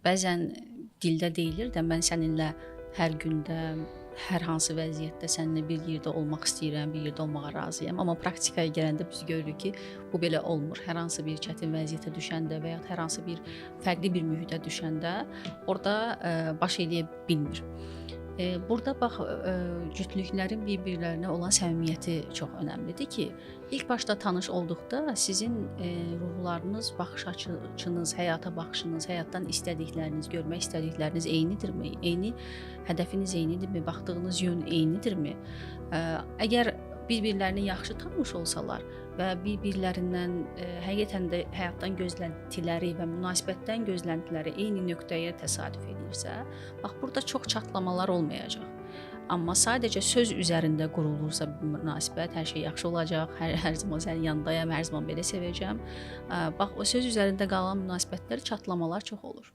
bəzən dildə deyilir də mən səninlə hər gündə, hər hansı vəziyyətdə səninlə bir yerdə olmaq istəyirəm, bir yerdə olmağa razıyam. Amma praktikaya gələndə biz görürük ki, bu belə olmur. Hər hansı bir çətin vəziyyətə düşəndə və ya hər hansı bir fərqli bir mühitə düşəndə orada baş eləyə bilmir. Burada bax, cütlüklərin bir-birlərinə olan səmimiyyəti çox önəmlidir ki, ilk başda tanış olduqda sizin ruhlarınız, baxış açınız, həyata baxışınız, həyatdan istədikləriniz, görmək istədikləriniz eynidirmi? Eyni hədəfiniz eynidirmi? Baxdığınız yön eynidirmi? Əgər bir-birlərini yaxşı tanımış olsalar və bir-birlərindən həqiqətən də həyatdan gözləntiləri və münasibətdən gözləntiləri eyni nöqtəyə təsadüf edirsə, bax burada çox çatlamalar olmayacaq. Amma sadəcə söz üzərində qurulursa bu münasibət, hər şey yaxşı olacaq, hər zaman sənin yanındayam, hər zaman belə sevəcəm. Bax o söz üzərində qalan münasibətlər çatlamalar çox olur.